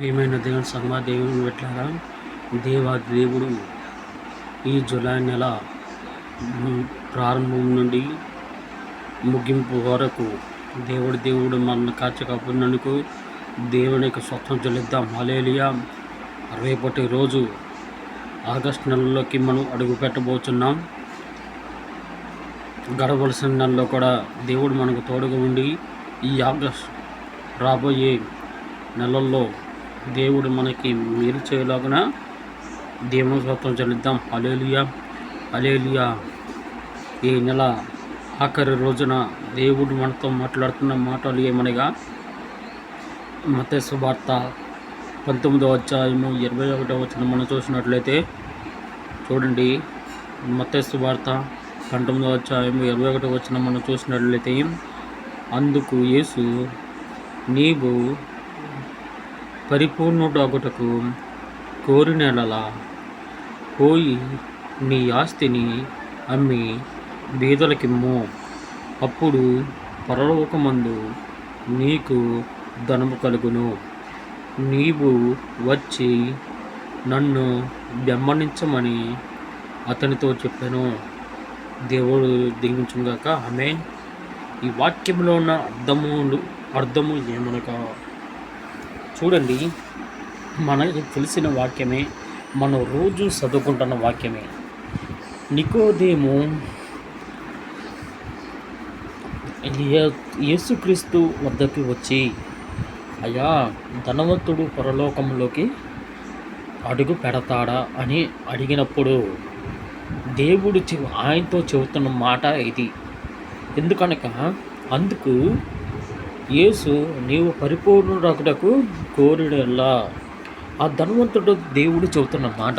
ప్రియమైన దేవుని సంగమా, దేవుని పెట్టారా దేవుడు ఈ జూలై నెల ప్రారంభం నుండి ముగింపు వరకు దేవుడు మన కాచి కాపునందుకు దేవునికి స్వత్వం చెల్లిద్దాం. హల్లెలూయా. రేపటి రోజు ఆగస్టు నెలలోకి మనం అడుగు పెట్టబోతున్నాం. గడవలసిన నెలలో కూడా దేవుడు మనకు తోడుగా ఉండి ఈ ఆగస్ట్ రాబోయే నెలల్లో దేవుడు మనకి మేలు చేయలాగున దేవుని స్వత్వం చెల్లిద్దాం. హల్లెలూయా, హల్లెలూయా. ఈ నెల ఆఖరి రోజున దేవుడు మనతో మాట్లాడుతున్న మాటలు ఏమనగా, మత్తయి సువార్త 19వ అధ్యాయము 21వ వచనం మనం చూసినట్లయితే చూడండి. మత్తయి సువార్త 19వ అధ్యాయము 21వ వచనం మనం చూసినట్లయితే, అందుకు యేసు, నీవు పరిపూర్ణుడగుటకు కోరినెడలా పోయి నీ ఆస్తిని అమ్మి బీదలకిమ్ము, అప్పుడు పరలోకమందు నీకు ధనము కలుగును. నీవు వచ్చి నన్ను వెంబడించమని అతనితో చెప్పాను. దేవుడు దీవించుగాక. ఆమేన్. ఈ వాక్యంలో ఉన్న అర్థము ఏమనగా, చూడండి, మనకి తెలిసిన వాక్యమే, మనం రోజు చదువుకుంటున్న వాక్యమే. నికోదేము యేసుక్రీస్తు వద్దకు వచ్చి, అయ్యా, ధనవంతుడు పరలోకంలోకి అడుగు పెడతాడా అని అడిగినప్పుడు దేవుడు ఆయనతో చెబుతున్న మాట ఇది. ఎందుకనగా అందుకు యేసు, నీవు పరిపూర్ణుడగుటకు కోరినెడలా, ఆ ధనవంతుడు దేవుడు చెబుతున్న మాట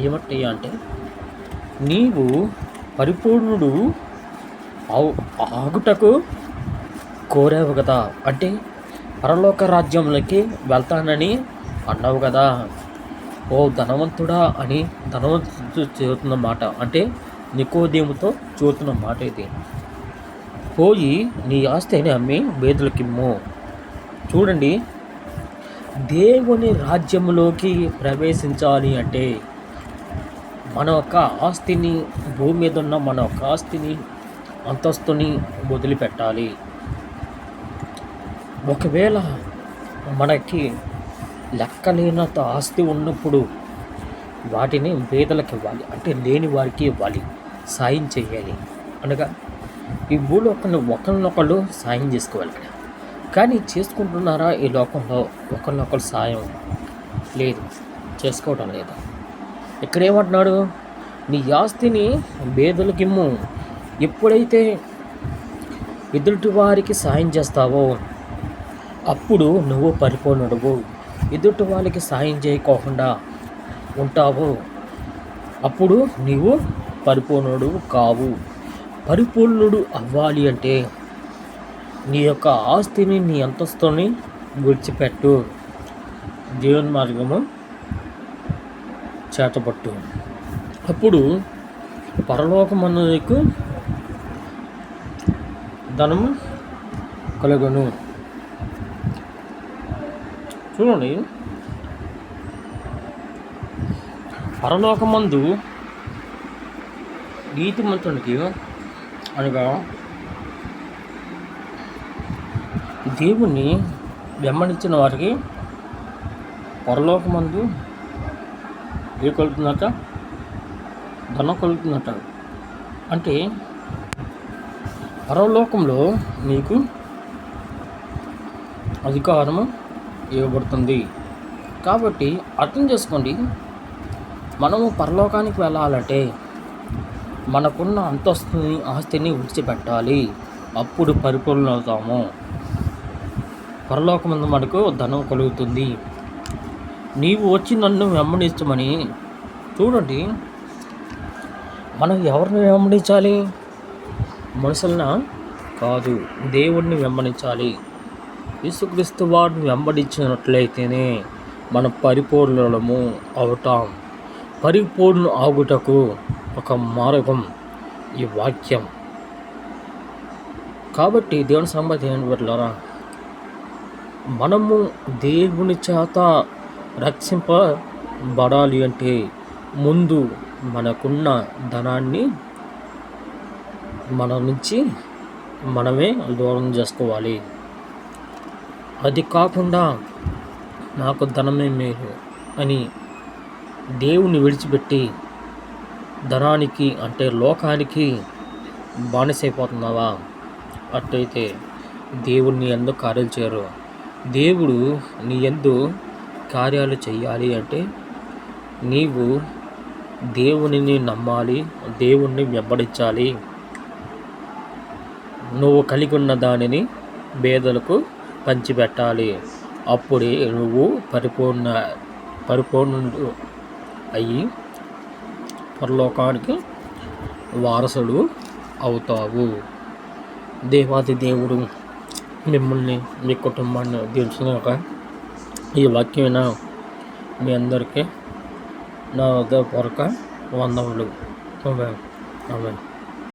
ఏమంటే అంటే, నీవు పరిపూర్ణుడు ఆగుటకు కోరావు కదా, అంటే పరలోక రాజ్యంలోకి వెళ్తానని అన్నావు కదా. ఓ ధనవంతుడా అని ధనవంతుడు చెబుతున్న మాట, అంటే నికోదేముతో చెబుతున్న మాట ఇది. పోయి నీ ఆస్తిని అమ్మి బీదలకిమ్ము. చూడండి, దేవుని రాజ్యంలోకి ప్రవేశించాలి అంటే మన యొక్క ఆస్తిని, భూమి మీద ఉన్న మన యొక్క ఆస్తిని, అంతస్తుని వదిలిపెట్టాలి. ఒకవేళ మనకి లెక్కలేనంత ఆస్తి ఉన్నప్పుడు వాటిని బీదలకు ఇవ్వాలి, అంటే లేని వారికి ఇవ్వాలి, సాయం చేయాలి. అనగా ఈ భూలోకంలో ఒకరినొకళ్ళు సాయం చేసుకోవాలి. కానీ చేసుకుంటున్నారా ఈ లోకంలో? ఒకరినొకరు సాయం లేదు, చేసుకోవటం లేదు. ఇక్కడ ఏమంటున్నాడు, నీ ఆస్తిని బీదలకిమ్ము. ఎప్పుడైతే ఎదుటి వారికి సాయం చేస్తావో అప్పుడు నువ్వు పరిపూర్ణుడువు. ఎదుటి వాళ్ళకి సాయం చేయకోకుండా ఉంటావు, అప్పుడు నీవు పరిపూర్ణుడు కావు. పరిపూర్ణుడు అవ్వాలి అంటే నీ యొక్క ఆస్తిని, నీ అంతస్తుని విడిచిపెట్టు, దేవుని మార్గము చేతపట్టు. అప్పుడు పరలోకమందు నీకు ధనము కలుగును. చూడండి, పరలోకమందు నీతిమంతునికి అనగా దేవుణ్ణి వెంబడించిన వారికి పరలోకమందు కలుగుతున్నట్ట, ధనం కలుగుతున్నట్ట. అంటే పరలోకంలో నీకు అధికారము ఇవ్వబడుతుంది. కాబట్టి అర్థం చేసుకోండి, మనము పరలోకానికి వెళ్ళాలంటే మనకున్న అంతస్తుని, ఆస్తిని విడిచిపెట్టాలి. అప్పుడు పరిపూర్ణ అవుతాము. పరలోకమందు మనకు ధనం కలుగుతుంది. నీవు వచ్చి నన్ను వెంబడించమని. చూడండి, మనం ఎవరిని వెంబడించాలి? మనుషులన కాదు, దేవుడిని వెంబడించాలి. యేసుక్రీస్తు వారిని వెంబడించినట్లయితేనే మనం పరిపూర్ణులము అవుతాం. పరిపూర్ణ ఆగుటకు ఒక మార్గం ఈ వాక్యం. కాబట్టి దేవుని సంబంధం ఏంటి పెట్టారా, మనము దేవుని చేత రక్షింపబడాలి అంటే ముందు మనకున్న ధనాన్ని మన నుంచి మనమే దూరం చేసుకోవాలి. అది కాకుండా నాకు ధనమే మేలు అని దేవుని విడిచిపెట్టి ధనానికి అంటే లోకానికి బానిసైపోతున్నావా? అట్టయితే దేవుడు నీ యందు కార్యాలు చేయరు. దేవుడు నీ యందు కార్యాలు చేయాలి అంటే నీవు దేవునిని నమ్మాలి, దేవుణ్ణి వెంబడించాలి. నువ్వు కలిగి ఉన్న దానిని పేదలకు పంచిపెట్టాలి. అప్పుడే నువ్వు పరిపూర్ణుడు అయ్యి పరలోకానికి వారసుడు అవుతావు. దేవాది దేవుడు మిమ్మల్ని, మీ కుటుంబాన్ని దీవించుగాక. ఈ వాక్యమైన మీ అందరికీ నా హృదయపూర్వక వందనములు. ఆమేన్.